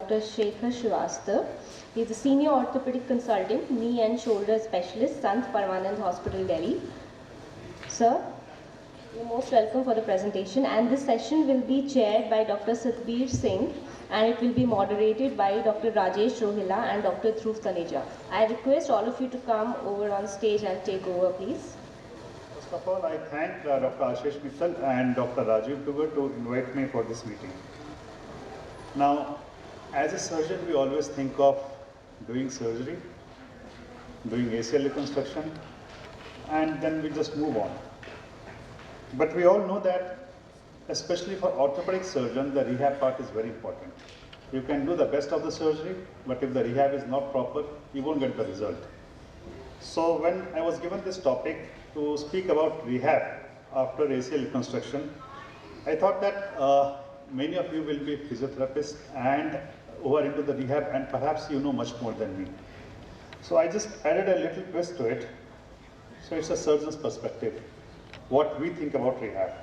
Dr. Shekhar Srivastava. He is a senior orthopedic consultant, knee and shoulder specialist, Sant Parmanand Hospital, Delhi. Sir, you're most welcome for the presentation, and this session will be chaired by Dr. Satbir Singh, and it will be moderated by Dr. Rajesh Rohila and Dr. Dhruv Taneja. I request all of you to come over on stage and take over, please. First of all, I thank Dr. Ashish Mittal and Dr. Rajiv Dugar to invite me for this meeting. Now, as a surgeon, we always think of doing surgery, doing ACL reconstruction, and then we just move on. But we all know that, especially for orthopedic surgeons, the rehab part is very important. You can do the best of the surgery, but if the rehab is not proper, you won't get the result. So when I was given this topic to speak about rehab after ACL reconstruction, I thought that many of you will be physiotherapists and who are into the rehab, and perhaps you know much more than me. So I just added a little twist to it. So it's a surgeon's perspective, what we think about rehab.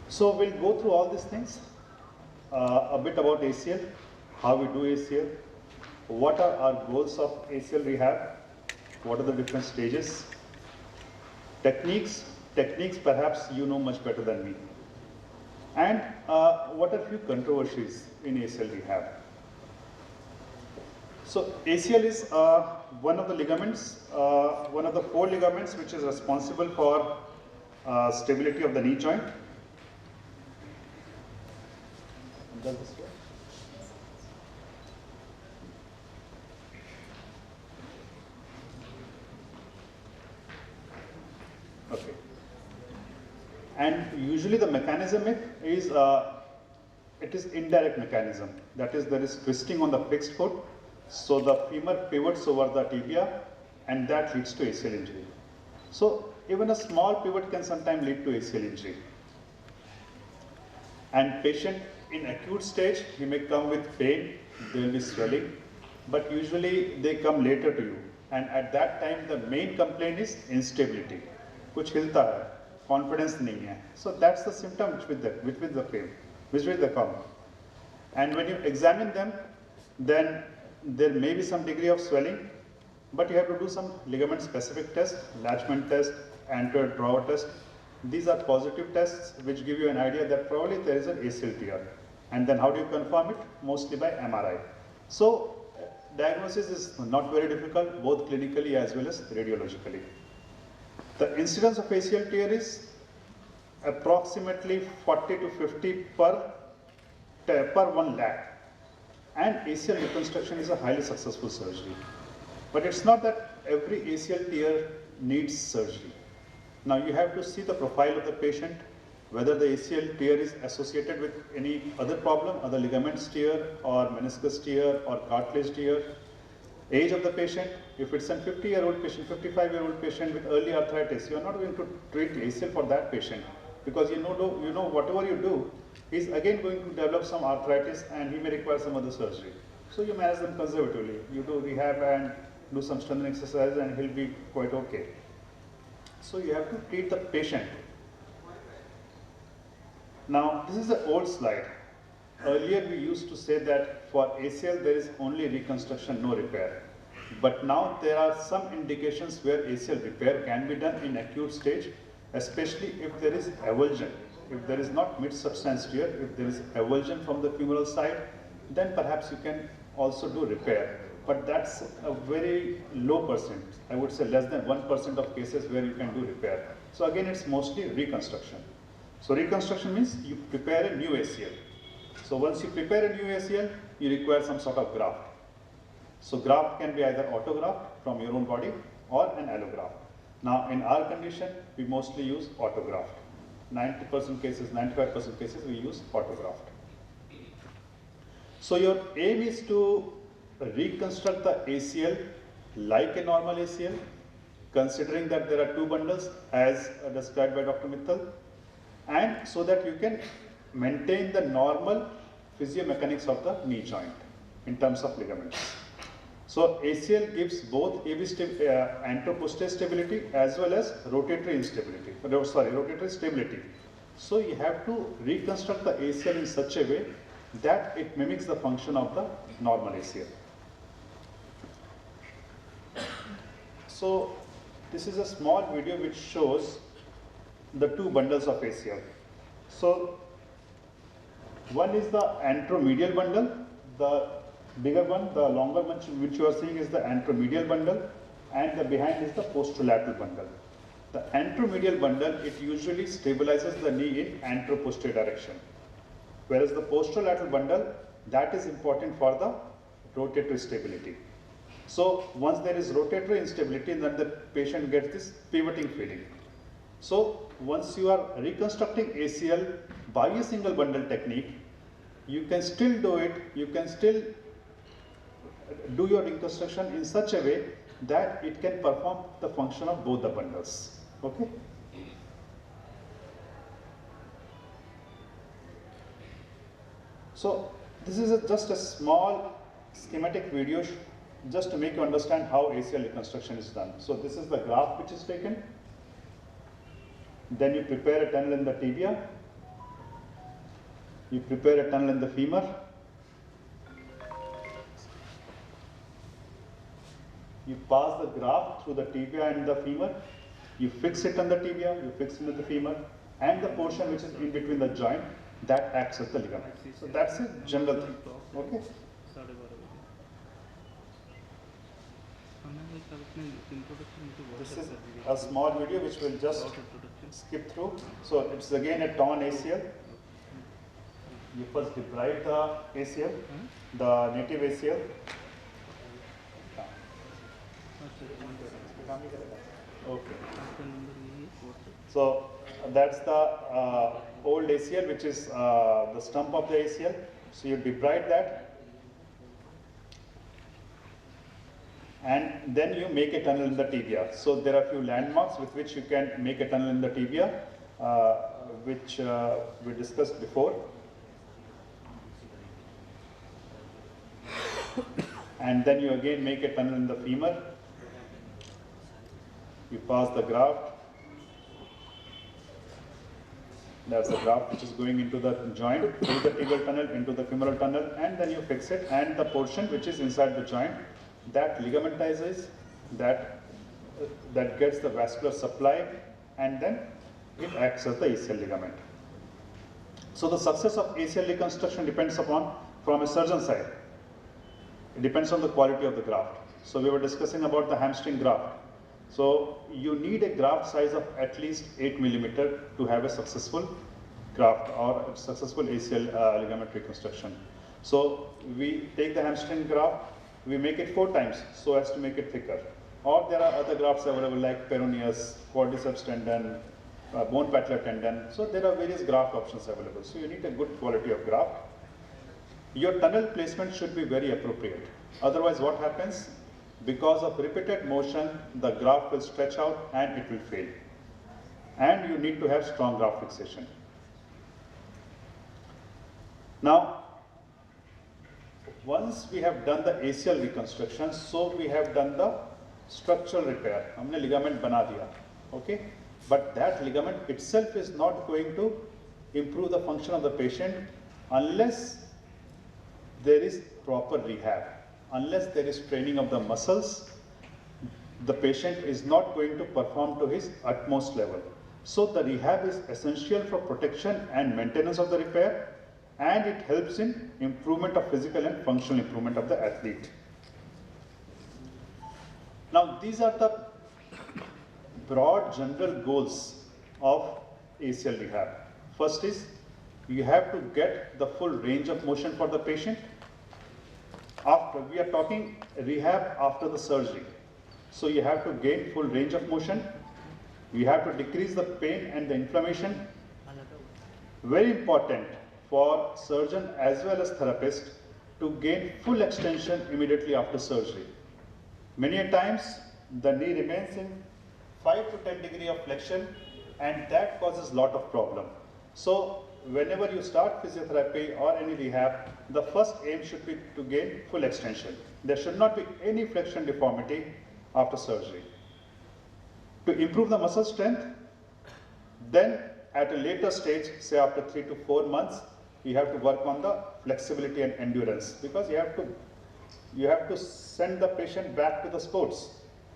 So we'll go through all these things, a bit about ACL, how we do ACL, what are our goals of ACL rehab, what are the different stages, techniques perhaps you know much better than me, and what are few controversies in ACL rehab. So ACL is one of the ligaments, one of the 4 ligaments which is responsible for stability of the knee joint. Does this work? Okay. And usually the mechanism is it is indirect mechanism. That is, there is twisting on the fixed foot. So the femur pivots over the tibia, and that leads to ACL injury. So even a small pivot can sometimes lead to ACL injury. And patient in acute stage, he may come with pain, there will be swelling, but usually they come later to you. And at that time, the main complaint is instability. Kuch hilta hai, confidence nahi hai. So that's the symptom which with the pain, which will come. And when you examine them, then there may be some degree of swelling, but you have to do some ligament specific test, Latchman test, anterior drawer test. These are positive tests which give you an idea that probably there is an ACL tear. And then how do you confirm it? Mostly by MRI. So diagnosis is not very difficult, both clinically as well as radiologically. The incidence of ACL tear is approximately 40 to 50 per 1 lakh. And ACL reconstruction is a highly successful surgery. But it's not that every ACL tear needs surgery. Now you have to see the profile of the patient, whether the ACL tear is associated with any other problem, other ligaments tear or meniscus tear or cartilage tear. Age of the patient, if it's a 50-year-old patient, 55-year-old patient with early arthritis, you are not going to treat ACL for that patient, because you know whatever you do, he's again going to develop some arthritis and he may require some other surgery. So you manage them conservatively. You do rehab and do some strengthening exercise and he'll be quite okay. So you have to treat the patient. Now this is an old slide. Earlier we used to say that for ACL there is only reconstruction, no repair. But now there are some indications where ACL repair can be done in acute stage, especially if there is avulsion. If there is not mid-substance tear, if there is avulsion from the femoral side, then perhaps you can also do repair. But that's a very low percent. I would say less than 1% of cases where you can do repair. So again, it's mostly reconstruction. So reconstruction means you prepare a new ACL. So once you prepare a new ACL, you require some sort of graft. So graft can be either autograft from your own body or an allograft. Now in our condition, we mostly use autograft. 90% cases, 95% cases, we use autograft. So your aim is to reconstruct the ACL like a normal ACL, considering that there are 2 bundles as described by Dr. Mittal, and so that you can maintain the normal physiomechanics of the knee joint in terms of ligaments. So ACL gives both anteroposterior stability as well as rotatory stability. So you have to reconstruct the ACL in such a way that it mimics the function of the normal ACL. So this is a small video which shows the two bundles of ACL. So one is the anteromedial bundle, the bigger one, the longer one which you are seeing is the anteromedial bundle, and the behind is the posterolateral bundle. The anteromedial bundle, it usually stabilizes the knee in anteroposterior direction, whereas the posterolateral bundle, that is important for the rotatory stability. So once there is rotatory instability, then the patient gets this pivoting feeling. So once you are reconstructing ACL by a single bundle technique, you can still do it, you can still do your reconstruction in such a way that it can perform the function of both the bundles. Okay? So this is just a small schematic video just to make you understand how ACL reconstruction is done. So this is the graft which is taken. Then you prepare a tunnel in the tibia. You prepare a tunnel in the femur. You pass the graft through the tibia and the femur. You fix it on the tibia, you fix it in the femur, and the portion which is in between the joint, that acts as the ligament. So that's a general thing. Okay? This is a small video which we'll just skip through. So it's again a torn ACL. You first debride the ACL, the native ACL. Okay. So that's the old ACL, which is the stump of the ACL. So you debride that, and then you make a tunnel in the tibia. So there are a few landmarks with which you can make a tunnel in the tibia, which we discussed before. And then you again make a tunnel in the femur. You pass the graft. That's the graft which is going into the joint, through the tibial tunnel, into the femoral tunnel, and then you fix it. And the portion which is inside the joint, that ligamentizes, that gets the vascular supply, and then it acts as the ACL ligament. So the success of ACL reconstruction depends upon, from a surgeon side, it depends on the quality of the graft. So we were discussing about the hamstring graft. So you need a graft size of at least 8 millimeter to have a successful graft or a successful ACL ligament reconstruction. So we take the hamstring graft, we make it 4 times so as to make it thicker. Or there are other grafts available like peroneus, quadriceps tendon, bone patellar tendon. So there are various graft options available. So you need a good quality of graft. Your tunnel placement should be very appropriate. Otherwise what happens? Because of repeated motion, the graft will stretch out and it will fail. And you need to have strong graft fixation. Now, once we have done the ACL reconstruction, so we have done the structural repair. हमने ligament बना दिया, okay? But that ligament itself is not going to improve the function of the patient unless there is proper rehab. Unless there is training of the muscles, the patient is not going to perform to his utmost level. So the rehab is essential for protection and maintenance of the repair, and it helps in improvement of physical and functional improvement of the athlete. Now these are the broad general goals of ACL rehab. First is you have to get the full range of motion for the patient. After, we are talking rehab after the surgery. So you have to gain full range of motion. You have to decrease the pain and the inflammation. Very important for surgeon as well as therapist to gain full extension immediately after surgery. Many a times the knee remains in 5 to 10 degree of flexion, and that causes lot of problem. So whenever you start physiotherapy or any rehab, the first aim should be to gain full extension. There should not be any flexion deformity after surgery. To improve the muscle strength, then at a later stage, say after 3 to 4 months, you have to work on the flexibility and endurance, because you have to send the patient back to the sports.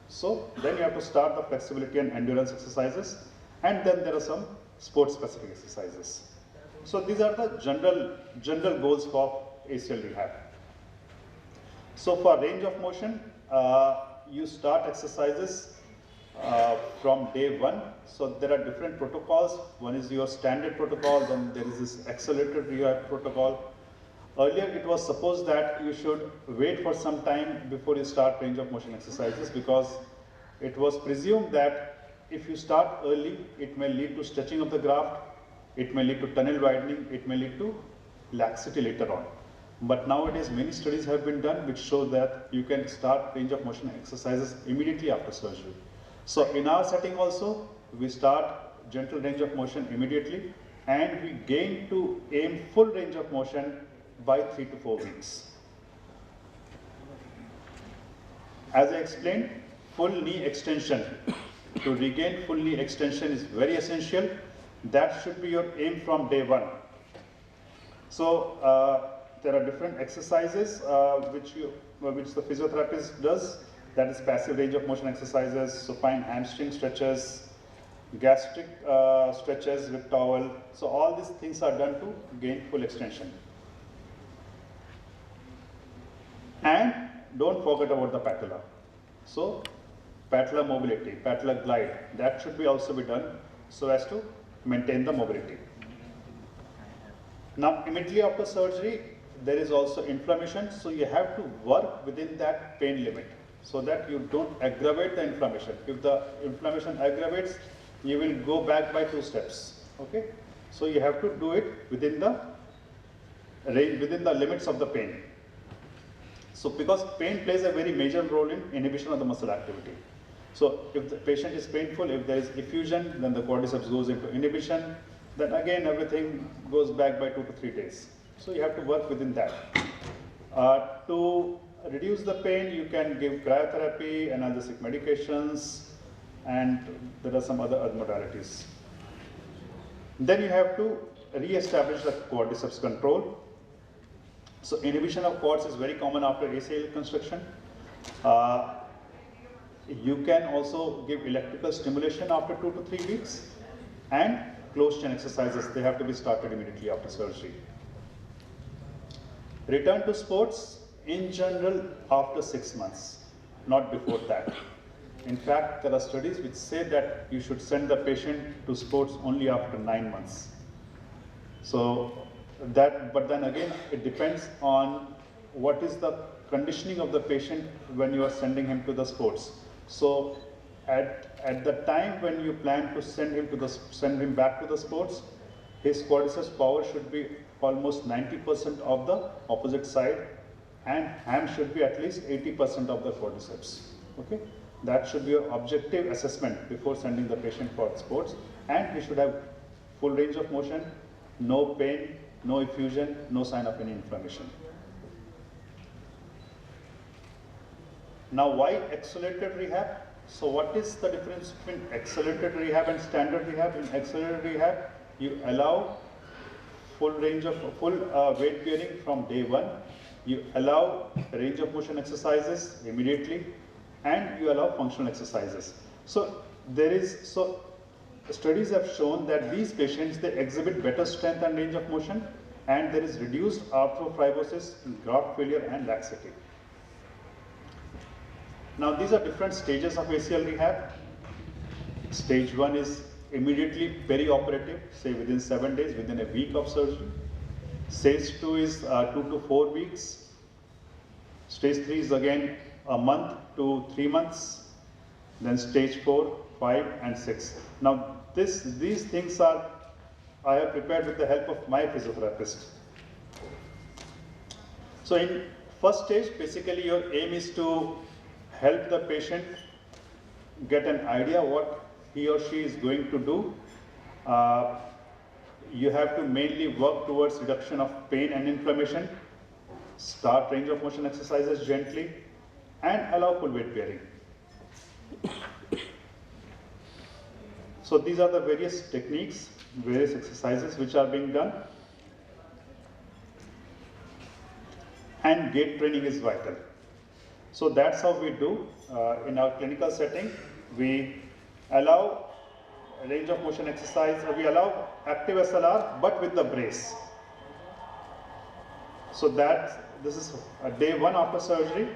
So then you have to start the flexibility and endurance exercises, and then there are some sport specific exercises. So these are the general goals for ACL rehab. So for range of motion, you start exercises from day one. So there are different protocols. One is your standard protocol, then there is this accelerated rehab protocol. Earlier it was supposed that you should wait for some time before you start range of motion exercises, because it was presumed that if you start early, it may lead to stretching of the graft, it may lead to tunnel widening, it may lead to laxity later on. But nowadays many studies have been done which show that you can start range of motion exercises immediately after surgery. So in our setting also, we start gentle range of motion immediately, and we gain to aim full range of motion by 3 to 4 weeks. As I explained, full knee extension. To regain full knee extension is very essential. That should be your aim from day one. So there are different exercises which the physiotherapist does. That is passive range of motion exercises, supine hamstring stretches, gastric stretches with towel. So all these things are done to gain full extension. And don't forget about the patella. So patellar mobility, patellar glide, that should be also be done so as to maintain the mobility. Now immediately after surgery, there is also inflammation, so you have to work within that pain limit so that you don't aggravate the inflammation. If the inflammation aggravates, you will go back by 2 steps. Okay, so you have to do it within the range, within the limits of the pain. So because pain plays a very major role in inhibition of the muscle activity. So if the patient is painful, if there is effusion, then the quadriceps goes into inhibition. Then again everything goes back by 2 to 3 days. So you have to work within that. To reduce the pain, you can give cryotherapy, analgesic medications, and there are some other modalities. Then you have to re-establish the quadriceps control. So inhibition of quads is very common after ACL reconstruction. You can also give electrical stimulation after 2 to 3 weeks, and closed chain exercises, they have to be started immediately after surgery. Return to sports in general after 6 months, not before that. In fact, there are studies which say that you should send the patient to sports only after 9 months. So that, but then again, it depends on what is the conditioning of the patient when you are sending him to the sports. So at the time when you plan to send him back to the sports, his quadriceps power should be almost 90% of the opposite side, and ham should be at least 80% of the quadriceps. Okay, that should be your objective assessment before sending the patient for sports, and he should have full range of motion, no pain, no effusion, no sign of any inflammation. Now, why accelerated rehab? So what is the difference between accelerated rehab and standard rehab? In accelerated rehab, you allow full range of weight bearing from day one. You allow range of motion exercises immediately, and you allow functional exercises. So studies have shown that these patients, they exhibit better strength and range of motion, and there is reduced arthrofibrosis, graft failure, and laxity. Now these are different stages of ACL rehab. Stage 1 is immediately perioperative, say within 7 days, within a week of surgery. Stage 2 is 2 to 4 weeks. Stage 3 is again a month to 3 months. Then stage 4, 5, and 6. Now these things I have prepared with the help of my physiotherapist. So in first stage, basically your aim is to help the patient get an idea what he or she is going to do. You have to mainly work towards reduction of pain and inflammation, start range of motion exercises gently, and allow full weight bearing. So these are the various techniques various exercises which are being done. And gait training is vital. So that's how we do in our clinical setting. We allow range of motion exercise, we allow active SLR but with the brace. So that this is day 1 after surgery.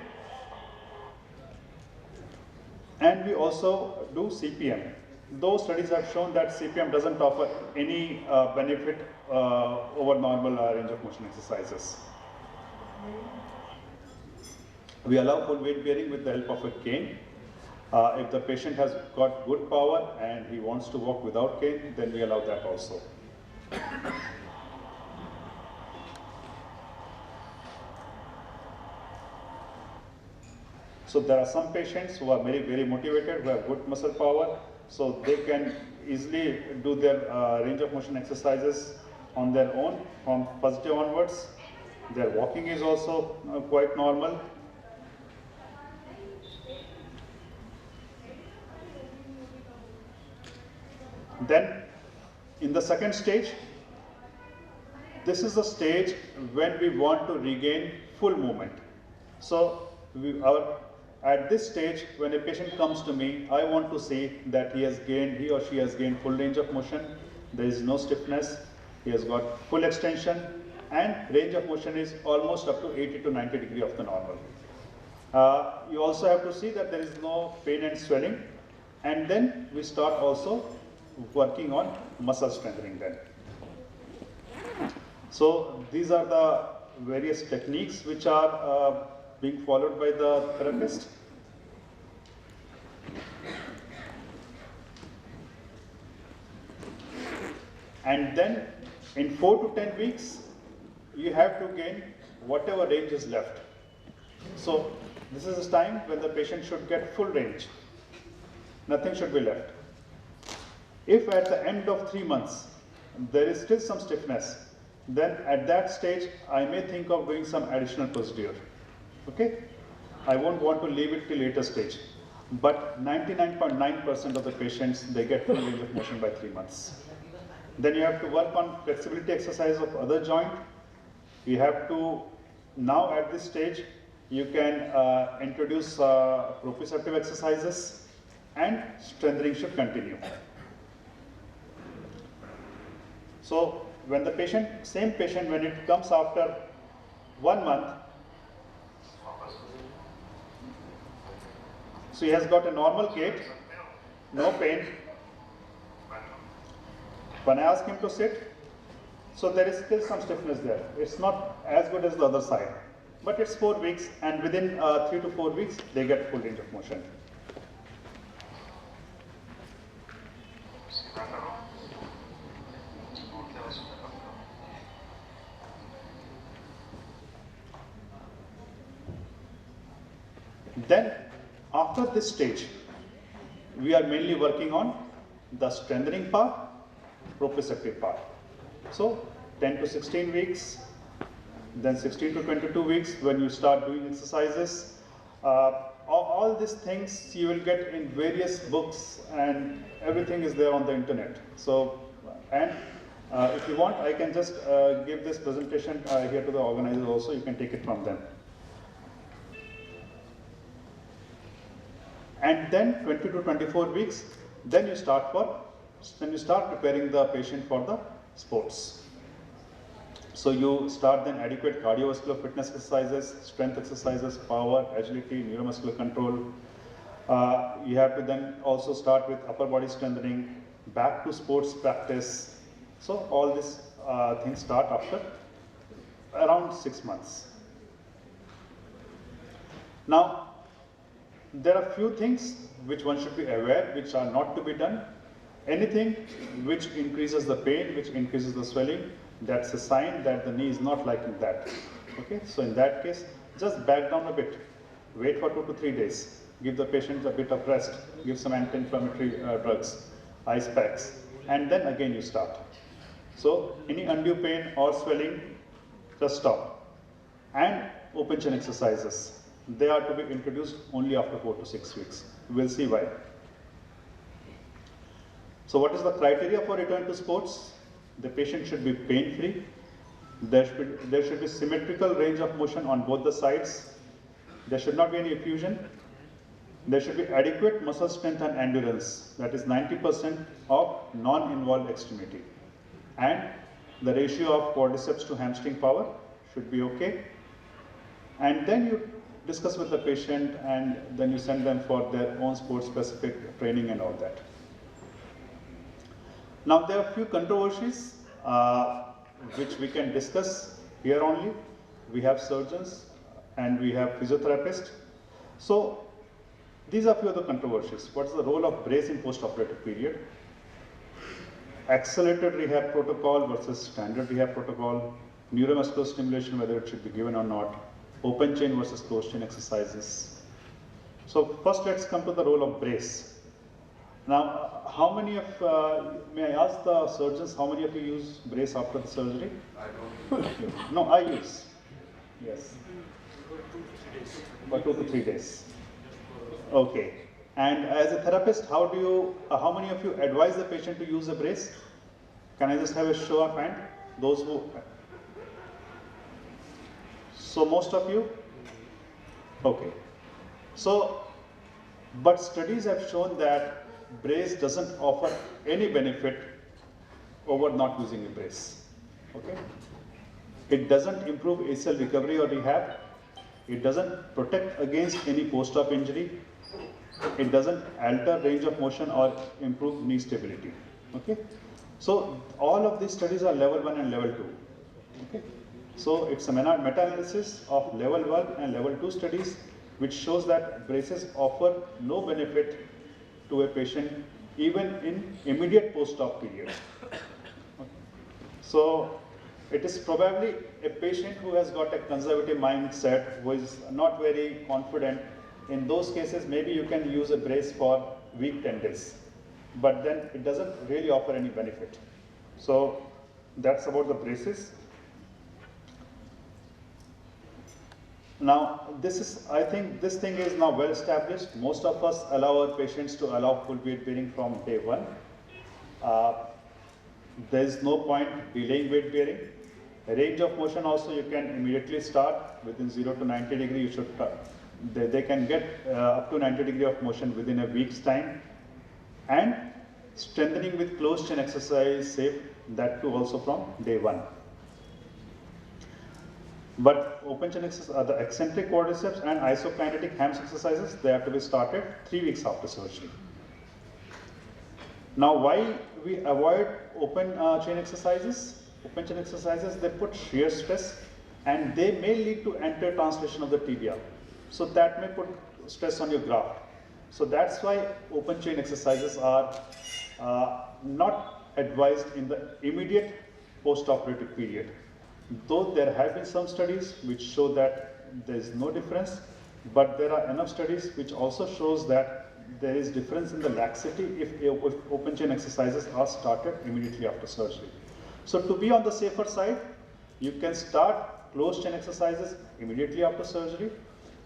And we also do CPM. Those studies have shown that CPM doesn't offer any benefit over normal range of motion exercises. We allow full weight bearing with the help of a cane. If the patient has got good power and he wants to walk without cane, then we allow that also. So there are some patients who are very, very motivated, who have good muscle power, so they can easily do their range of motion exercises on their own from first day onwards. Their walking is also quite normal. Then in the second stage, this is the stage when we want to regain full movement. So at this stage, when a patient comes to me, I want to see that he or she has gained full range of motion. There is no stiffness. He has got full extension, and range of motion is almost up to 80 to 90 degree of the normal. You also have to see that there is no pain and swelling, and then we start also working on muscle strengthening then. So these are the various techniques which are being followed by the therapist. And then in 4 to 10 weeks, you have to gain whatever range is left. So this is the time when the patient should get full range. Nothing should be left. If at the end of 3 months, there is still some stiffness, then at that stage, I may think of doing some additional procedure. Okay? I won't want to leave it till later stage. But 99.9% of the patients, they get full range of motion by 3 months. Then you have to work on flexibility exercise of other joint. You have to, now at this stage, you can introduce proprioceptive exercises, and strengthening should continue. So when the same patient, when it comes after 1 month, so he has got a normal gait, no pain. When I ask him to sit, so there is still some stiffness there. It's not as good as the other side, but it's 4 weeks, and within 3 to 4 weeks, they get full range of motion. Then, after this stage, we are mainly working on the strengthening part, proprioceptive part. So, 10 to 16 weeks, then 16 to 22 weeks when you start doing exercises. All these things you will get in various books, and everything is there on the internet. So, and if you want, I can just give this presentation here to the organizers also. You can take it from them. And then 20 to 24 weeks, then you start preparing the patient for the sports. So you start then adequate cardiovascular fitness exercises, strength exercises, power, agility, neuromuscular control. You have to then also start with upper body strengthening, back to sports practice. So all these things start after around 6 months. Now, there are few things which one should be aware, which are not to be done. Anything which increases the pain, which increases the swelling, that's a sign that the knee is not liking that. Okay, so in that case, just back down a bit. Wait for 2 to 3 days. Give the patient a bit of rest. Give some anti-inflammatory drugs, ice packs, and then again you start. So any undue pain or swelling, just stop. And open chin exercises. They are to be introduced only after 4 to 6 weeks. We'll see why. So what is the criteria for return to sports? The patient should be pain-free. There should be symmetrical range of motion on both the sides. There should not be any effusion. There should be adequate muscle strength and endurance, that is 90% of non-involved extremity. And the ratio of quadriceps to hamstring power should be okay. And then you discuss with the patient and then you send them for their own sport-specific training and all that. Now there are a few controversies which we can discuss here only. We have surgeons and we have physiotherapists. So these are few of the controversies. What is the role of brace in post-operative period? Accelerated rehab protocol versus standard rehab protocol, neuromuscular stimulation, whether it should be given or not, open chain versus closed chain exercises. So first let's come to the role of brace. Now, how many of, may I ask the surgeons, how many of you use brace after the surgery? I don't. No, I use. Yes. For 2 to 3 days. Okay. And as a therapist, how many of you advise the patient to use a brace? Can I just have a show of hand? Those who. So most of you? Okay. So, but studies have shown that brace doesn't offer any benefit over not using a brace. Okay? It doesn't improve ACL recovery or rehab. It doesn't protect against any post-op injury. It doesn't alter range of motion or improve knee stability. Okay? So all of these studies are level 1 and level 2. Okay? So it's a meta-analysis of level 1 and level 2 studies which shows that braces offer no benefit to a patient even in immediate post-op period. Okay. So it is probably a patient who has got a conservative mindset, who is not very confident. In those cases, maybe you can use a brace for week 10 days, but then it doesn't really offer any benefit. So that's about the braces. Now, I think this thing is now well established. Most of us allow our patients to allow full weight bearing from day 1. There is no point delaying weight bearing. Range of motion also you can immediately start within 0 to 90 degree. You should they can get up to 90 degree of motion within a week's time, and strengthening with closed chain exercise, safe, that too also from day 1. But open chain exercise, the eccentric quadriceps and isokinetic hams exercises, they have to be started 3 weeks after surgery. Now, why we avoid open chain exercises? Open chain exercises, they put shear stress and they may lead to anterior translation of the tibia. So that may put stress on your graft. So that's why open chain exercises are not advised in the immediate post-operative period. Though there have been some studies which show that there is no difference, but there are enough studies which also shows that there is difference in the laxity if open chain exercises are started immediately after surgery. So to be on the safer side, you can start closed chain exercises immediately after surgery,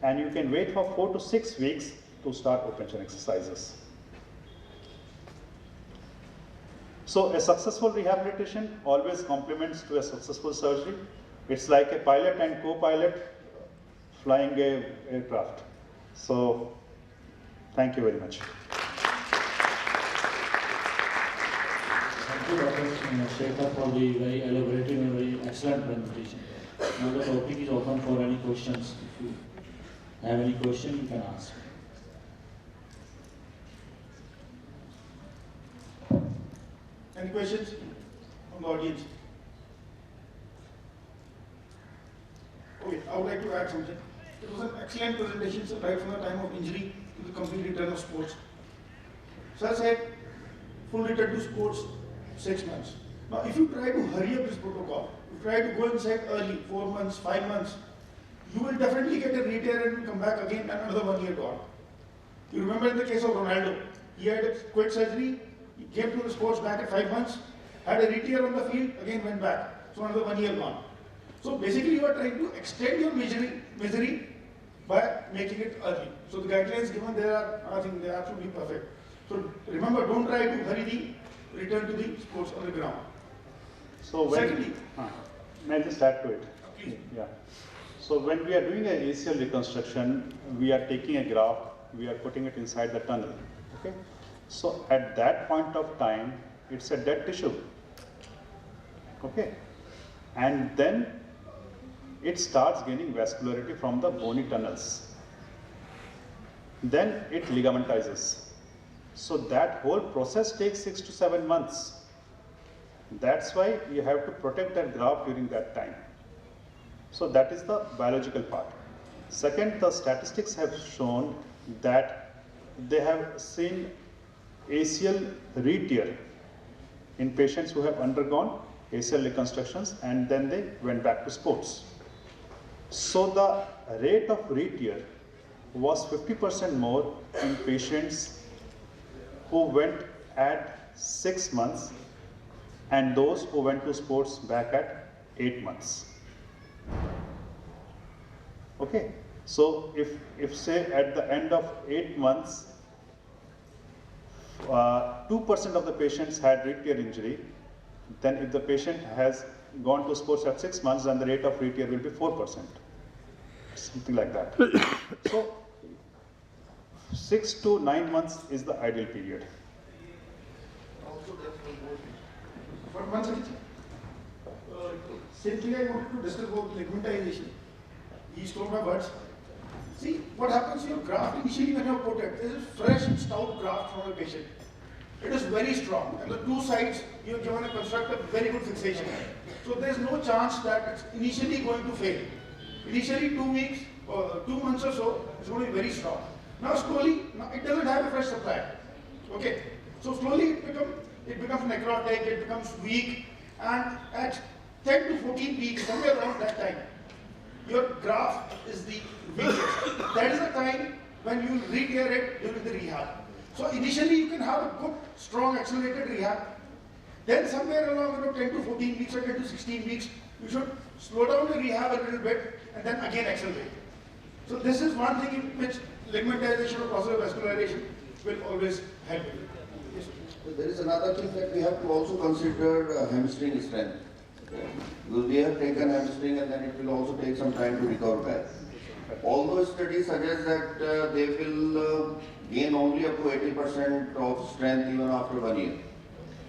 and you can wait for 4 to 6 weeks to start open chain exercises. So a successful rehabilitation always complements to a successful surgery. It's like a pilot and co-pilot flying an aircraft. So thank you very much. Thank you, Dr. Shekhar, for the very elaborative and very excellent presentation. Now the topic is open for any questions. If you have any question, you can ask. Any questions from the audience? Okay, I would like to add something. It was an excellent presentation, so right from the time of injury to the complete return of sports. So I said, full return to sports, 6 months. Now, if you try to hurry up this protocol, you try to go inside early, 4 months, 5 months, you will definitely get a re-tear and will come back again and another 1 year gone. You remember in the case of Ronaldo, he had a quick surgery, he came to the sports back at 5 months, had a re-tear on the field, again went back. So another 1 year gone. So basically you are trying to extend your misery by making it early. So the guidelines given there are, I think they are absolutely perfect. So remember, don't try to hurry the return to the sports on the ground. So when, Secondly, may I just add to it? please. Yeah. So when we are doing a ACL reconstruction, we are taking a graft, we are putting it inside the tunnel. Okay. So at that point of time, it's a dead tissue. Okay. And then it starts gaining vascularity from the bony tunnels. Then it ligamentizes. So that whole process takes 6 to 7 months. That's why you have to protect that graft during that time. So that is the biological part. Second, the statistics have shown that they have seen ACL re-tear in patients who have undergone ACL reconstructions and then they went back to sports. So the rate of re-tear was 50% more in patients who went at 6 months and those who went to sports back at 8 months. Okay, so if say at the end of 8 months, 2% of the patients had re-tear injury, then if the patient has gone to sports at 6 months, then the rate of re-tear will be 4%, something like that. So 6 to 9 months is the ideal period. Also, that's one second. Same thing I wanted to discuss about ligmentization. He stole my words. See, what happens to your graft initially when you put it, this is fresh, stout graft from a patient. It is very strong, and the two sides you are given a construct a very good fixation. So there is no chance that it's initially going to fail. Initially 2 weeks or 2 months or so, it's going to be very strong. Now slowly, it doesn't have a fresh supply. Okay, so slowly it becomes necrotic, it becomes weak, and at 10 to 14 weeks, somewhere around that time, your graft is the weakest. That is the time when you re-tear it during the rehab. So initially you can have a good, strong, accelerated rehab. Then somewhere along 10 to 14 weeks or 10 to 16 weeks, you should slow down the rehab a little bit and then again accelerate. So this is one thing in which ligmentization or process of vascularization will always help you. Yes. There is another thing that we have to also consider hamstring strength. Because we have taken hamstring and then it will also take some time to recover back. Although studies suggest that they will gain only up to 80% of strength even after 1 year.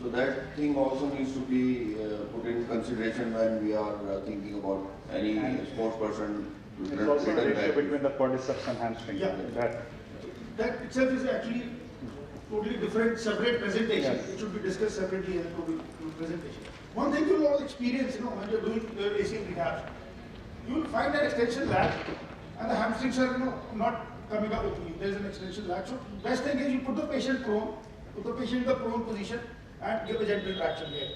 So that thing also needs to be put in consideration when we are thinking about any sports person. It's also a ratio between the quadriceps and hamstring. Yeah. That itself is actually totally different, separate presentation. Yes. It should be discussed separately in a total presentation. One thing you'll all experience, when you're doing your ACL rehab, you'll find an extension lag and the hamstrings are not coming up openly. There's an extension lag. So best thing is you put the patient prone, put the patient in the prone position and give a gentle traction here,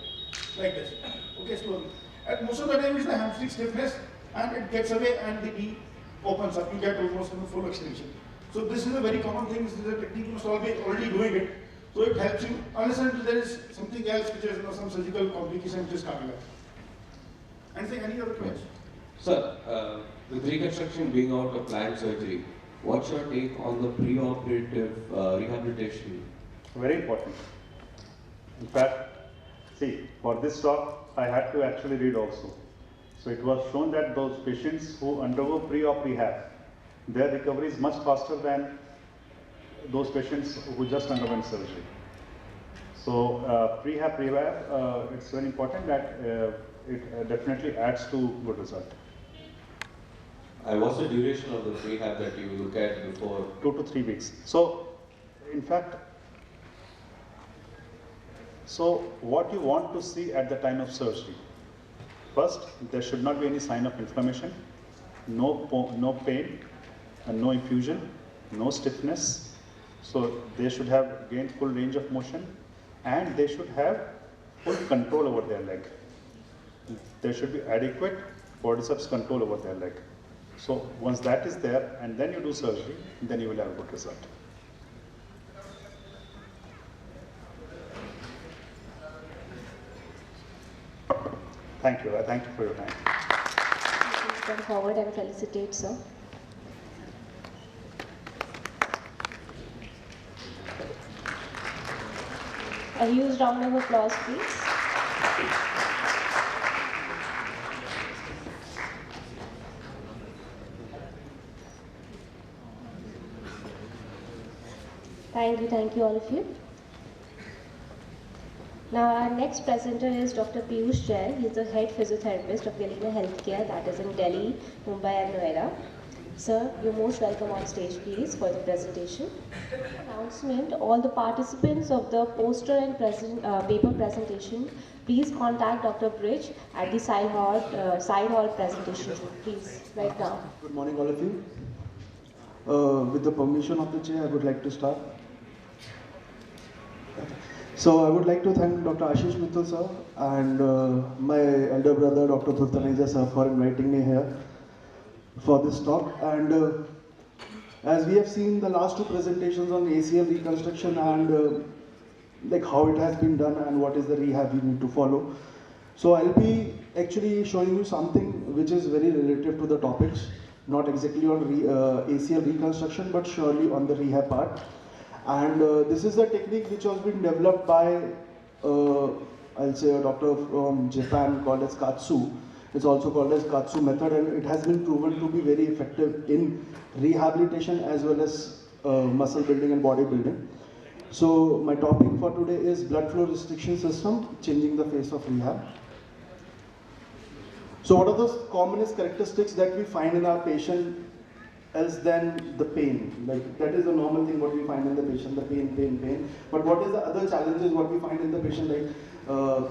like this. Okay, slowly. And most of the time it's the hamstring stiffness and it gets away and the knee opens up. You get almost full extension. So this is a very common thing. This is a technique you must already doing it. So it helps you, unless until there is something else which is some surgical complication which is coming up. Any other questions? Sir, with reconstruction being out of planned surgery, what's your take on the pre-operative rehabilitation? Very important. In fact, see, for this talk, I had to actually read also. So it was shown that those patients who undergo pre-op rehab, their recovery is much faster than those patients who just underwent surgery. So pre-rehab, it's very important that it definitely adds to good result. What's the duration of the rehab that you look at before? 2 to 3 weeks. So, in fact, what you want to see at the time of surgery? First, there should not be any sign of inflammation, no pain, and no infusion, no stiffness. So they should have gained full range of motion and they should have full control over their leg. There should be adequate quadriceps control over their leg. So once that is there and then you do surgery, then you will have a good result. Thank you. Thank you for your time. Please come forward and felicitate, sir. A huge round of applause, please. Thank you all of you. Now our next presenter is Dr. Piyush Jain. He is the head physiotherapist of Galena Healthcare, that is in Delhi, Mumbai and Noida. Sir, you're most welcome on stage please for the presentation. Announcement, all the participants of the poster and paper presentation, please contact Dr. Bridge at the side hall presentation room, please, right now. Good morning all of you. With the permission of the chair, I would like to start. So I would like to thank Dr. Ashish Mittal sir and my elder brother Dr. Dhurtaneja sir for inviting me here for this talk. And as we have seen the last two presentations on ACL reconstruction and like how it has been done and what is the rehab we need to follow. So I'll be actually showing you something which is very relative to the topics, not exactly on ACL reconstruction, but surely on the rehab part. And this is a technique which has been developed by, I'll say, a doctor from Japan called as Katsu. It's also called as Katsu method, and it has been proven to be very effective in rehabilitation as well as muscle building and body building. So my topic for today is blood flow restriction system, changing the face of rehab. So what are the commonest characteristics that we find in our patient else than the pain? Like that is the normal thing what we find in the patient, the pain. But what is the other challenges what we find in the patient? Like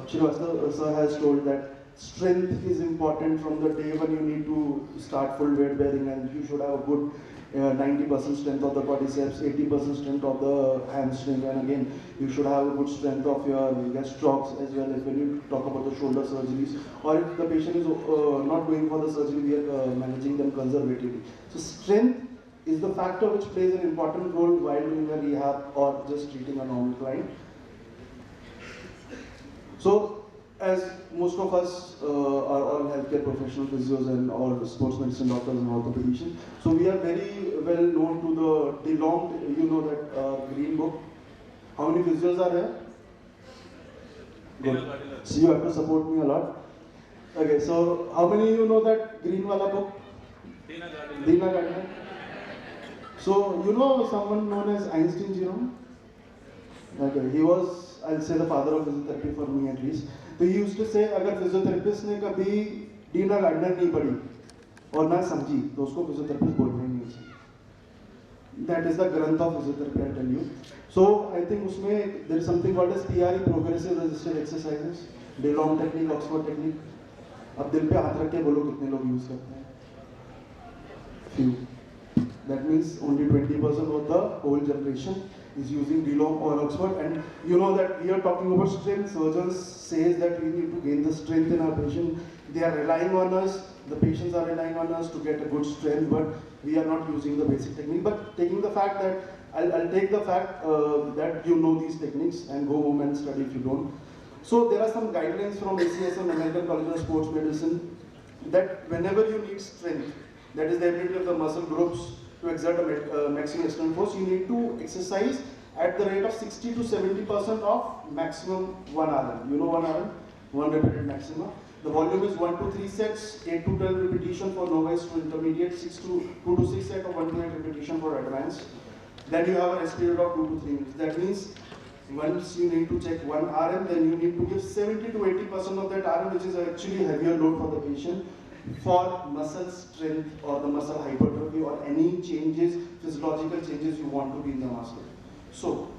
Srivastava sir has told that strength is important from the day when you need to start full weight bearing, and you should have a good 90% strength of the quadriceps, 80% strength of the hamstring, and again you should have a good strength of your gastrocs as well as when you talk about the shoulder surgeries, or if the patient is not going for the surgery, we are managing them conservatively. So strength is the factor which plays an important role while doing a rehab or just treating a normal client. So as most of us are all healthcare professional physios and all sports medicine doctors and orthopedicians, so we are very well known to the DeLong, you know that green book. How many physios are here? Good. So you have to support me a lot. Okay, so how many of you know that green wala book? Dina Gardner. So you know someone known as Einstein Jerome? Okay, he was, I'll say, the father of physiotherapy for me at least. तो he used to say, अगर physiotherapist ने कभी Dina gardener नहीं पढ़ी और ना समझी तो उसको फिजियोथेरेपिस्ट बोलना ही नहीं चाहिए. That is the ग्रंथ of physiotherapy, I tell you. So I think उसमें there is something called as PRE, progressive resisted exercises, DeLong technique, Oxford technique. अब दिल पे हाथ रख के बोलो कितने लोग यूज करते हैं? Few. That means only 20% of the whole generation is using DeLong or Oxford, and you know that we are talking about strength. Surgeons says that we need to gain the strength in our patient. They are relying on us, the patients are relying on us to get a good strength, but we are not using the basic technique. But taking the fact that, I'll take the fact that you know these techniques and go home and study if you don't. So there are some guidelines from ACSM, American College of Sports Medicine, that whenever you need strength, that is the ability of the muscle groups to exert a maximum external force, you need to exercise at the rate of 60 to 70% of maximum 1 RM. You know 1 RM? 1 repeated maximum. The volume is 1 to 3 sets, 8 to 12 repetition for novice to intermediate, 2 to 6 sets of 1 to 8 repetition for advanced. Then you have a rest period of 2 to 3 minutes. That means once you need to check 1 RM, then you need to give 70 to 80% of that RM, which is actually heavier load for the patient, for muscle strength or the muscle hypertrophy or any changes, physiological changes you want to be in the muscle. So,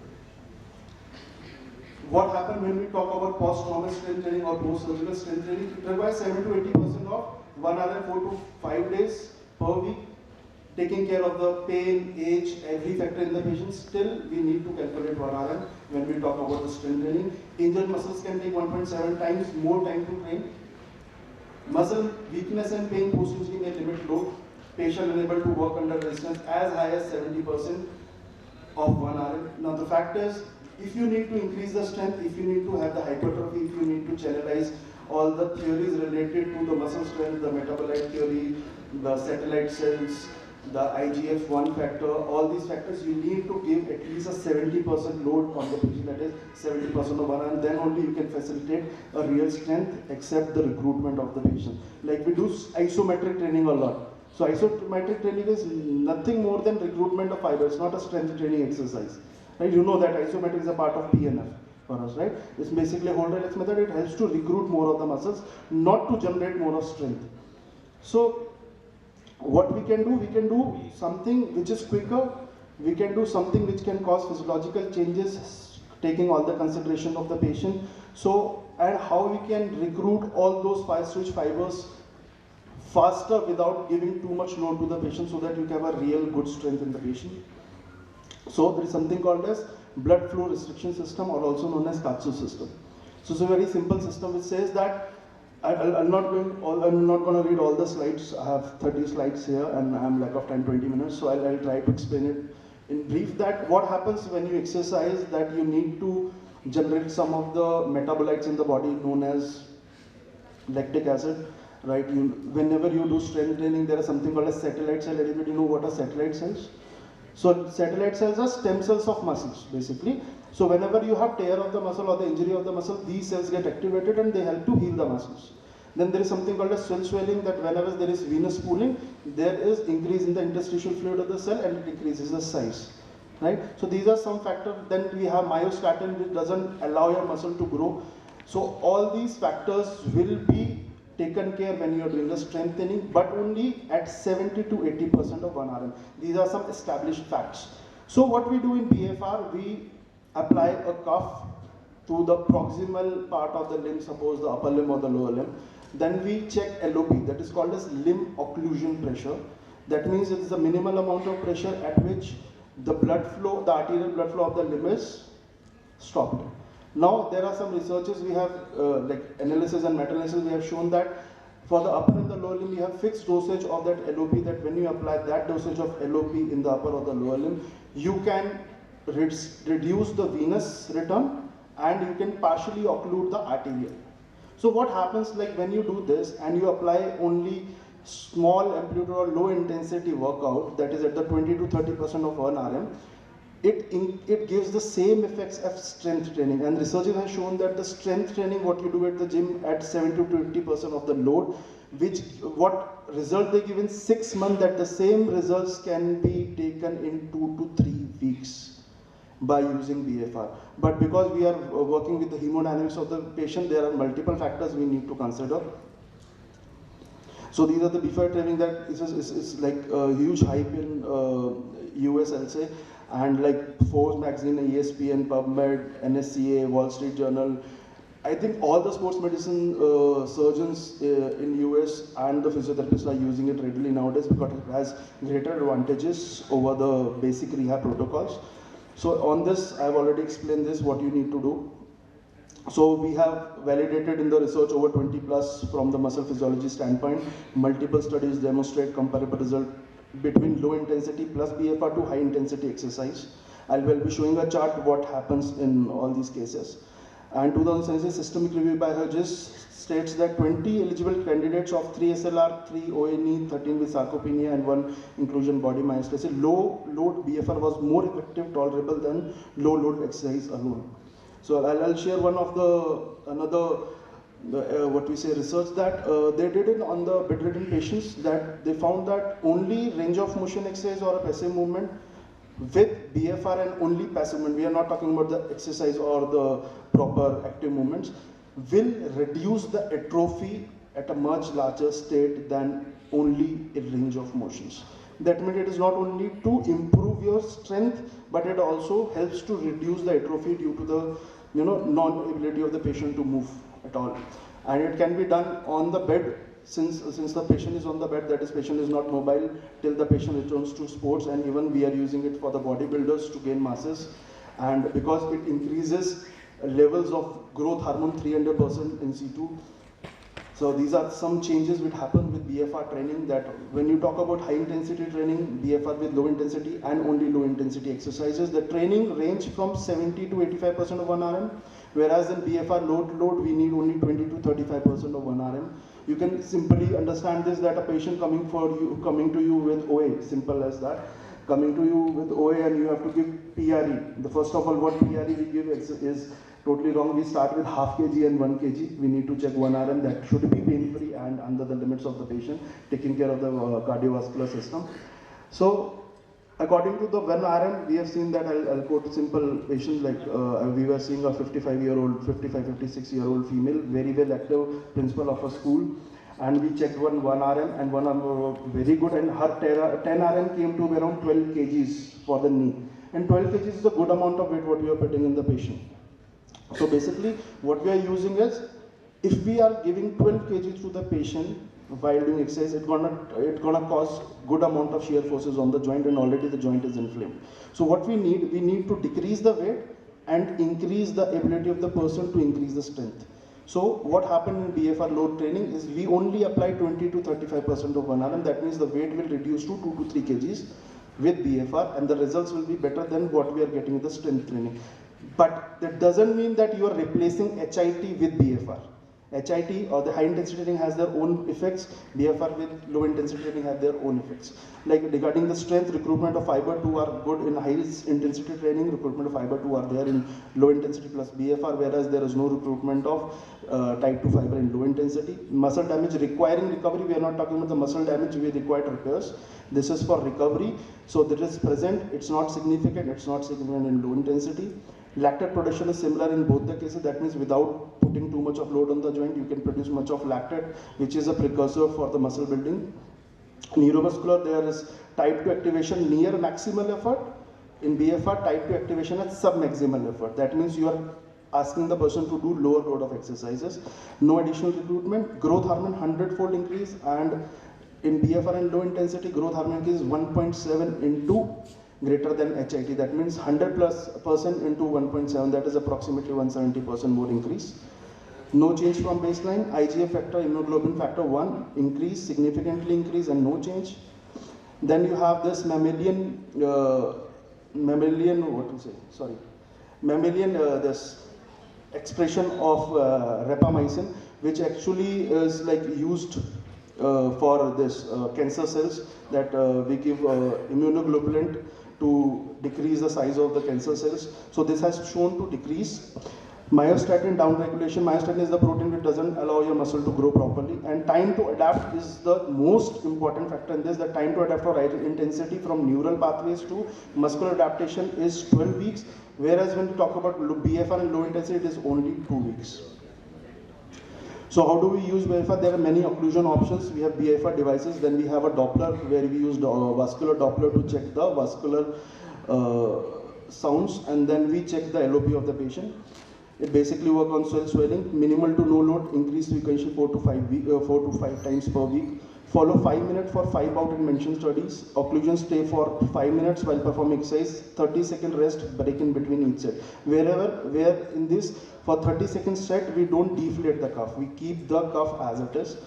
what happens when we talk about post-traumatic strength training or post-surgical strength training? It requires 7 to 80% of 1 RM 4 to 5 days per week, taking care of the pain, age, every factor in the patient. Still, we need to calculate 1 RM when we talk about the strength training. Injured muscles can take 1.7 times more time to train. Muscle weakness and pain post-injury may limit load. Patient unable to work under resistance as high as 70% of 1 RM. Now the fact is, if you need to increase the strength, if you need to have the hypertrophy, if you need to channelize all the theories related to the muscle strength, the metabolite theory, the satellite cells, the IGF-1 factor, all these factors, you need to give at least a 70% load on the patient, that is 70% of 1 hour, and then only you can facilitate a real strength except the recruitment of the patient. Like we do isometric training a lot. So isometric training is nothing more than recruitment of fiber. It's not a strength training exercise. Right? You know that isometric is a part of PNF for us, right? It's basically a hold relax method. It helps to recruit more of the muscles, not to generate more of strength. So what we can do something which is quicker. We can do something which can cause physiological changes, taking all the consideration of the patient. So, and how we can recruit all those switch fibers faster without giving too much load to the patient, so that you can have a real good strength in the patient. So there is something called as blood flow restriction system, or also known as KATSU system. So it's a very simple system which says that I'm not going to read all the slides. I have 30 slides here and I'm lack of time, 20 minutes. So I'll try to explain it in brief, that what happens when you exercise, that you need to generate some of the metabolites in the body known as lactic acid. Right? Whenever you do strength training, there is something called a satellite cell. Anybody know what are satellite cells? So satellite cells are stem cells of muscles, basically. So whenever you have tear of the muscle or the injury of the muscle, these cells get activated and they help to heal the muscles. Then there is something called as cell swelling, that whenever there is venous pooling, there is increase in the interstitial fluid of the cell and it increases the size. Right? So these are some factors. Then we have myostatin, which doesn't allow your muscle to grow. So all these factors will be taken care when you are doing the strengthening, but only at 70 to 80% of 1 RM. These are some established facts. So what we do in BFR, we apply a cuff to the proximal part of the limb, suppose the upper limb or the lower limb. Then we check LOP, that is called as limb occlusion pressure. That means it is the minimal amount of pressure at which the blood flow, the arterial blood flow of the limb is stopped. Now there are some researches we have, like analysis and meta-analysis, we have shown that for the upper and the lower limb, you have fixed dosage of that LOP, that when you apply that dosage of LOP in the upper or the lower limb, you can reduce the venous return and you can partially occlude the arterial. So what happens, like when you do this and you apply only small amplitude or low intensity workout, that is at the 20 to 30% of 1 RM, it gives the same effects as strength training. And researchers have shown that the strength training, what you do at the gym at 70 to 20% of the load, what result they give in 6 months, that the same results can be taken in 2 to 3 weeks by using BFR. But because we are working with the hemodynamics of the patient, there are multiple factors we need to consider. So these are the BFR training that is like a huge hype in US, I'll say. And like Forbes magazine, ESPN, PubMed, NSCA, Wall Street Journal, I think all the sports medicine surgeons in US and the physiotherapists are using it readily nowadays because it has greater advantages over the basic rehab protocols. So on this, I've already explained this, what you need to do. So we have validated in the research over 20 plus from the muscle physiology standpoint. Multiple studies demonstrate comparable result between low intensity plus BFR to high intensity exercise. I will be showing a chart what happens in all these cases. And 2017 systemic review by Hughes states that 20 eligible candidates of 3 SLR, 3 ONE, 13 with sarcopenia and 1 inclusion body myostasis, low load BFR was more effective, tolerable than low load exercise alone. So I'll share one of research that they did it on the bedridden patients, that they found that only range of motion exercise or a passive movement with BFR and only passive movement, we are not talking about the exercise or the proper active movements, will reduce the atrophy at a much larger state than only a range of motions. That means it is not only to improve your strength, but it also helps to reduce the atrophy due to the non-ability of the patient to move at all. And it can be done on the bed, since the patient is on the bed, that is, patient is not mobile till the patient returns to sports, and even we are using it for the bodybuilders to gain masses. And because it increases levels of growth hormone 300% in situ. So these are some changes which happen with BFR training, that when you talk about high intensity training, BFR with low intensity and only low intensity exercises, the training range from 70 to 85% of 1 RM, whereas in BFR load we need only 20 to 35% of 1 RM. You can simply understand this, that a patient coming to you with OA, simple as that, coming to you with OA and you have to give PRE. The first of all, what PRE we give is totally wrong. We start with half kg and 1 kg. We need to check 1 RM. That should be pain-free and under the limits of the patient, taking care of the cardiovascular system. So, according to the 1 RM, we have seen that, I'll quote simple patients like we were seeing a 55-year-old, 56-year-old female, very well active principal of a school. And we checked one RM and one RM were very good, and her 10 RM came to around 12 kgs for the knee. And 12 kgs is a good amount of weight what we are putting in the patient. So basically, what we are using is, if we are giving 12 kg to the patient while doing exercise, it's gonna cause good amount of shear forces on the joint, and already the joint is inflamed. So what we need to decrease the weight and increase the ability of the person to increase the strength. So what happened in BFR load training is we only apply 20 to 35% of 1 RM. That means the weight will reduce to 2 to 3 kgs with BFR, and the results will be better than what we are getting in the strength training. But that doesn't mean that you are replacing HIT with BFR. HIT or the high intensity training has their own effects, BFR with low intensity training have their own effects. Like regarding the strength, recruitment of fiber 2 are good in high intensity training, recruitment of fiber 2 are there in low intensity plus BFR, whereas there is no recruitment of type 2 fiber in low intensity. Muscle damage requiring recovery, we are not talking about the muscle damage, we require repairs. This is for recovery. So that is present, it's not significant in low intensity. Lactate production is similar in both the cases. That means without putting too much of load on the joint, you can produce much of lactate, which is a precursor for the muscle building. Neuromuscular, there is type 2 activation near maximal effort. In BFR, type 2 activation at submaximal effort. That means you are asking the person to do lower load of exercises. No additional recruitment. Growth hormone 100-fold increase, and in BFR and low intensity, growth hormone is 1.7 into greater than HIT. That means 100+% into 1.7, that is approximately 170% more increase. No change from baseline. IGF factor, immunoglobulin factor 1, increase, significantly increase, and no change. Then you have this mammalian, this expression of rapamycin, which actually is like used for this cancer cells, that we give immunoglobulin to decrease the size of the cancer cells. So this has shown to decrease. Myostatin downregulation. Myostatin is the protein which doesn't allow your muscle to grow properly. And time to adapt is the most important factor in this. The time to adapt for high intensity from neural pathways to muscular adaptation is 12 weeks. Whereas when we talk about BFR and low intensity, it is only 2 weeks. So how do we use BFR? There are many occlusion options. We have BFR devices. Then we have a Doppler, where we use vascular Doppler to check the vascular sounds, and then we check the LOP of the patient. It basically works on cell swelling, minimal to no load, increased frequency 4 to 5 times per week. Follow 5 minutes for 5 bout in mentioned studies. Occlusion stay for 5 minutes while performing exercise. 30-second rest, break in between each set. Where in this, for 30-second set, we don't deflate the cuff. We keep the cuff as it is.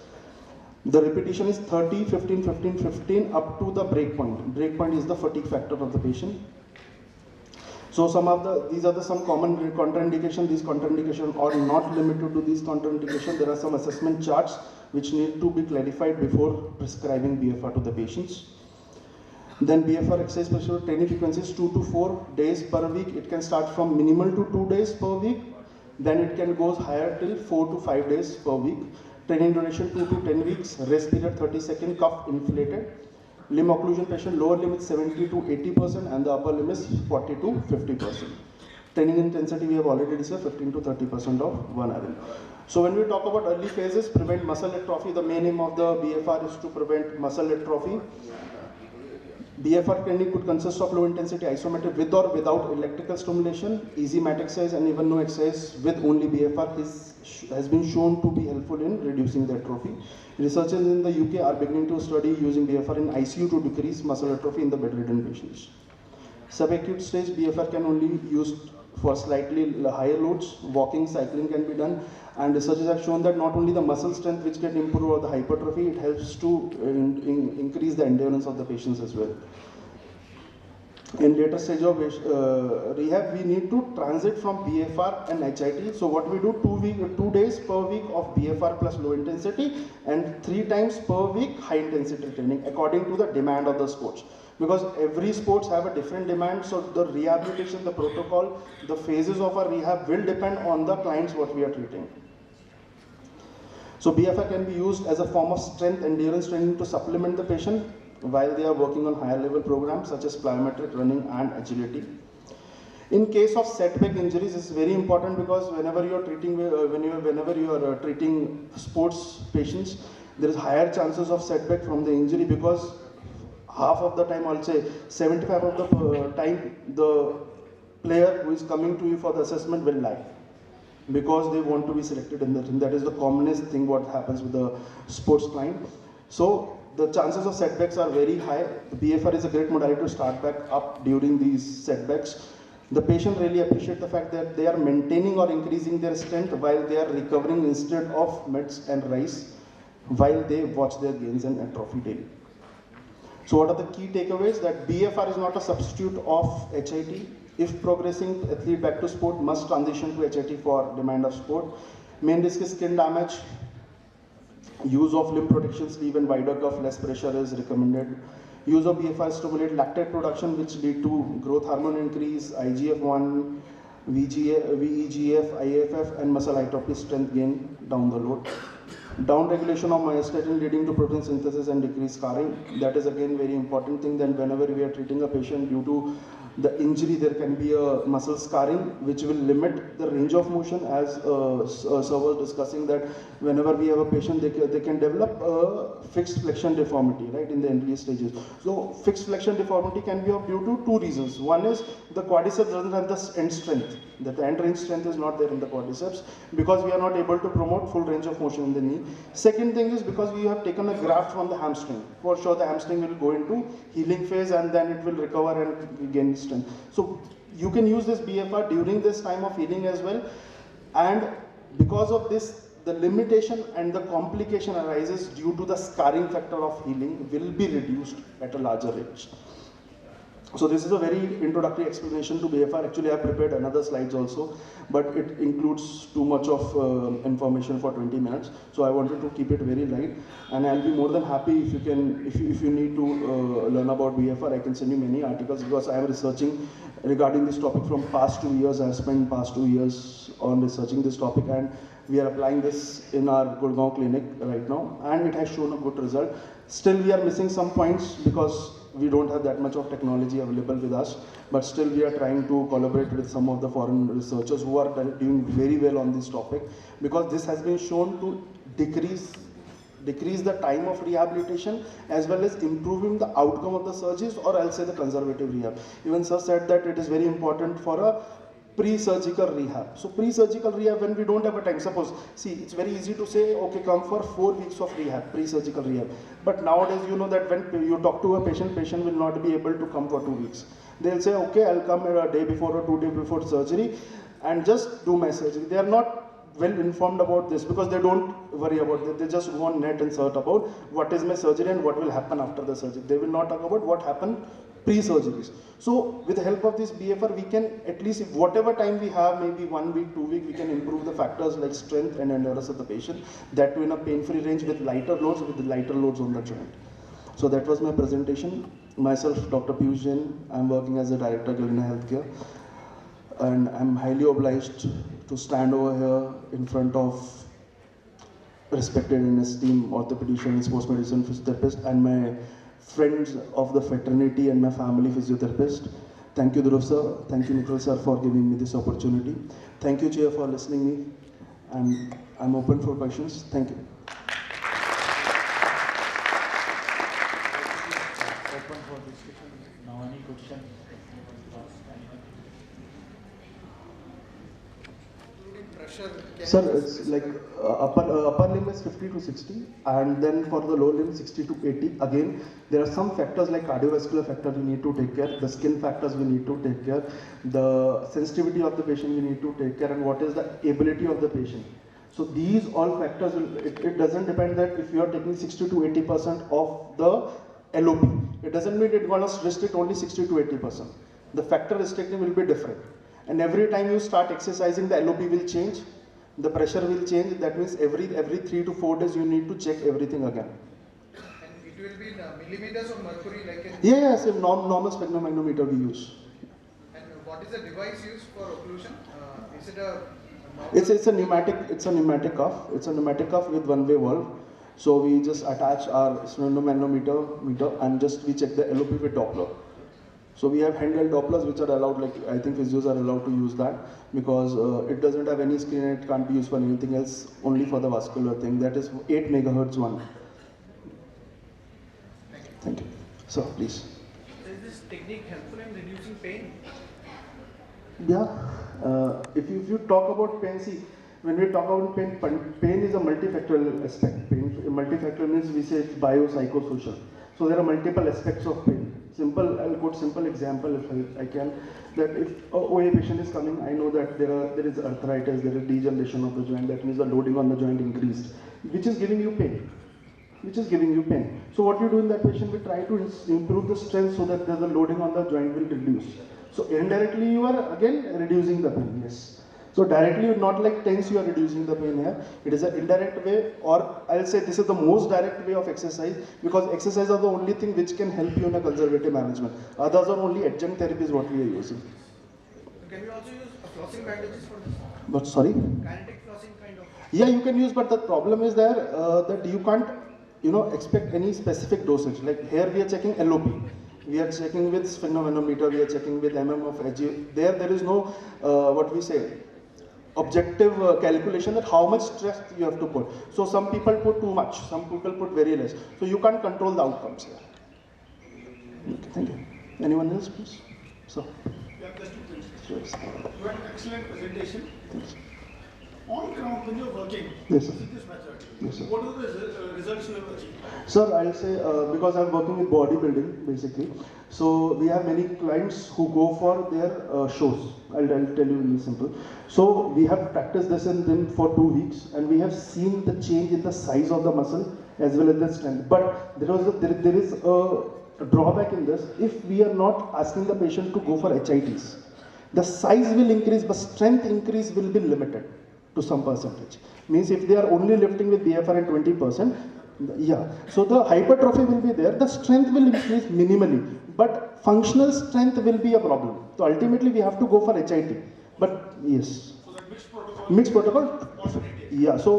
The repetition is 30, 15, 15, 15 up to the break point. Break point is the fatigue factor of the patient. So these are some common contraindications. These contraindications are not limited to these contraindications. There are some assessment charts which need to be clarified before prescribing BFR to the patients. Then BFR exercise specific training frequencies 2 to 4 days per week. It can start from minimal to 2 days per week. Then it can go higher till 4 to 5 days per week. Training duration 2 to 10 weeks. Rest period 30 seconds. Cuff inflated. Limb occlusion patient, lower limb is 70 to 80% and the upper limb is 40 to 50%. Training intensity we have already discussed, 15 to 30% of 1 RM. So when we talk about early phases, prevent muscle atrophy, the main aim of the BFR is to prevent muscle atrophy. BFR training could consist of low intensity isometric with or without electrical stimulation, easy mat exercise, and even no exercise with only BFR has been shown to be helpful in reducing the atrophy. Researchers in the UK are beginning to study using BFR in ICU to decrease muscle atrophy in the bedridden patients. Subacute stage BFR can only be used for slightly higher loads. Walking, cycling can be done, and researchers have shown that not only the muscle strength which can improve or the hypertrophy, it helps to increase the endurance of the patients as well. in later stage of rehab, we need to transit from BFR and HIT. So what we do, 2 days per week of BFR plus low intensity and 3 times per week high intensity training according to the demand of the sports. Because every sports have a different demand, so the rehabilitation, the protocol, the phases of our rehab will depend on the clients what we are treating. So BFR can be used as a form of strength endurance training to supplement the patient while they are working on higher level programs such as plyometric running and agility. In case of setback injuries, it's very important because whenever you are treating sports patients, there is higher chances of setback from the injury because half of the time, I'll say 75% of the time, the player who is coming to you for the assessment will lie because they want to be selected in the team. That is the commonest thing what happens with the sports client. So the chances of setbacks are very high. The BFR is a great modality to start back up during these setbacks. The patient really appreciate the fact that they are maintaining or increasing their strength while they are recovering instead of meds and rice while they watch their gains and atrophy daily. So what are the key takeaways? That BFR is not a substitute of HIT. If progressing athlete back to sport must transition to HIT for demand of sport. Main risk is skin damage. Use of limb protection sleeve and wider cuff, less pressure is recommended. Use of BFR stimulate lactate production which lead to growth hormone increase, IGF-1, VEGF, IFF and muscle hypertrophy strength gain down the road. Down regulation of myostatin leading to protein synthesis and decreased scarring. That is again very important thing. Then whenever we are treating a patient due to the injury, there can be a muscle scarring which will limit the range of motion. As sir was discussing that whenever we have a patient, they can develop a fixed flexion deformity, right, in the early stages. So fixed flexion deformity can be due to 2 reasons. One is the quadriceps doesn't have the end strength, that the end range strength is not there in the quadriceps because we are not able to promote full range of motion in the knee. Second thing is because we have taken a graft from the hamstring. For sure the hamstring will go into healing phase and then it will recover and gain strength. So you can use this BFR during this time of healing as well, and because of this the limitation and the complication arises due to the scarring factor of healing will be reduced at a larger range. So this is a very introductory explanation to BFR. Actually I have prepared another slides also, but it includes too much of information for 20 minutes. So I wanted to keep it very light, and I'll be more than happy if you can, if you need to learn about BFR, I can send you many articles because I am researching regarding this topic from past 2 years. I have spent past 2 years on researching this topic and we are applying this in our Gurgaon clinic right now, and it has shown a good result. Still we are missing some points because we don't have that much of technology available with us, but still we are trying to collaborate with some of the foreign researchers who are doing very well on this topic, because this has been shown to decrease the time of rehabilitation as well as improving the outcome of the surgeries, or I'll say the conservative rehab. Even sir said that it is very important for a pre-surgical rehab. So pre-surgical rehab, when we don't have a time, suppose, see, it's very easy to say, okay, come for 4 weeks of rehab, pre-surgical rehab. But nowadays, you know that when you talk to a patient will not be able to come for 2 weeks. They'll say, okay, I'll come a day before or 2 days before surgery and just do my surgery. They are not well informed about this because they don't worry about it. They just go on net and search about what is my surgery and what will happen after the surgery. They will not talk about what happened pre-surgeries. So with the help of this BFR, we can at least, if whatever time we have, maybe 1 week, 2 weeks, we can improve the factors like strength and endurance of the patient, that too in a pain-free range with lighter loads on the joint. So that was my presentation. Myself, Dr. Piyush Jain, I'm working as a director at Galena Healthcare, and I'm highly obliged to stand over here in front of respected and esteemed orthopedician and sports medicine physiotherapist and my friends of the fraternity and my family physiotherapist. Thank you, Dhruv sir. Thank you, Nikhil sir, for giving me this opportunity. Thank you, Chair, for listening me. And I'm open for questions. Thank you. Open for discussion. Now, any question? Sir, it's like upper limb is 50 to 60, and then for the lower limb 60 to 80. Again, there are some factors like cardiovascular factor we need to take care, the skin factors we need to take care, the sensitivity of the patient we need to take care, and what is the ability of the patient. So these all factors, it doesn't depend that if you are taking 60 to 80% of the LOP. It doesn't mean it's going to restrict only 60 to 80%. The factor restricting will be different. And every time you start exercising, the LOP will change, the pressure will change. That means every 3 to 4 days you need to check everything again. And it will be in millimeters of mercury like in... Yes, a normal sphygmomanometer we use. And what is the device used for occlusion? Is it a... It's a pneumatic cuff. It's a pneumatic cuff with one-way valve. So we just attach our sphygmomanometer and we check the LOP with Doppler. So we have handheld Dopplers which are allowed, like I think physios are allowed to use that because it doesn't have any screen and it can't be used for anything else, only for the vascular thing. That is 8 megahertz one. Thank you. So please. Is this technique helpful in reducing pain? Yeah. If you talk about pain, see, when we talk about pain is a multifactorial aspect. Multifactorial means we say it's biopsychosocial. So there are multiple aspects of pain. I'll quote simple example if I can. That if a OA patient is coming, I know that there is arthritis, there is degeneration of the joint. That means the loading on the joint increased, which is giving you pain. So what you do in that patient, we try to improve the strength so that the loading on the joint will reduce. So indirectly you are again reducing the pain, yes. So directly, not like tense, you are reducing the pain here. It is an indirect way, or I'll say this is the most direct way of exercise, because exercise are the only thing which can help you in a conservative management. Others are only adjunct therapies what we are using. Can we also use flossing bandages for this? But sorry? Kinetic flossing kind of? Yeah, you can use, but the problem is there that you can't, expect any specific dosage. Like here we are checking LOP. We are checking with sphygmomanometer, we are checking with of Hg. There is no, what we say, objective calculation that how much stress you have to put. So some people put too much, some people put very less. So you can't control the outcomes here. Okay, thank you. Anyone else, please? So. Yeah, just two things. Sure. You had an excellent presentation. Thanks. On ground, when you're working Yes, sir. with this method, Yes, sir. what are the results you have achieved? Sir, I'll say because I'm working with bodybuilding basically, so we have many clients who go for their shows. I'll tell you really simple. So we have practiced this in them for 2 weeks, and we have seen the change in the size of the muscle as well as the strength. But there is a drawback in this. If we are not asking the patient to go for HITs, the size will increase, but strength increase will be limited to some percentage. Means if they are only lifting with BFR and 20%, yeah. So the hypertrophy will be there, the strength will increase minimally, but functional strength will be a problem. So ultimately we have to go for HIT. But yes. So that mixed Mixed protocol? alternative. Yeah, so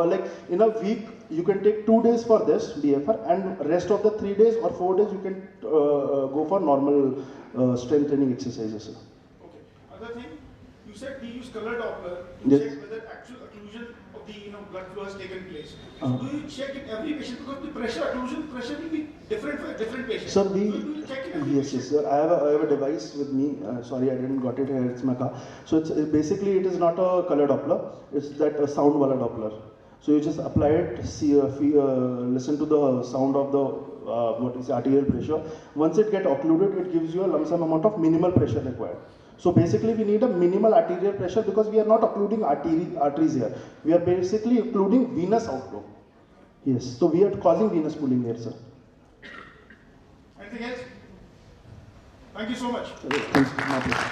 like in a week you can take 2 days for this BFR, and rest of the 3 days or 4 days you can go for normal strength training exercises. Okay. Other thing, you said we use color Doppler to Yes. check whether actual occlusion of the blood flow has taken place. So do you check in every patient, because the occlusion pressure will be different for different patients? Sir, so do you check in every yes, patient? sir. I have a device with me. Sorry, I didn't got it here. It's my car. So it's basically it is not a color Doppler. It's that a sound wala Doppler. So you just apply it, see, listen to the sound of the arterial pressure. Once it get occluded, it gives you a lump sum amount of minimal pressure required. So basically we need a minimal arterial pressure because we are not occluding arteries here. We are basically occluding venous outflow. Yes, so we are causing venous pooling here, sir. Anything else? Thank you so much. Thanks. My pleasure.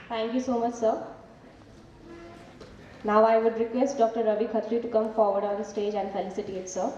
Thank you so much, sir. Now I would request Dr. Ravi Khatri to come forward on the stage and felicitate sir.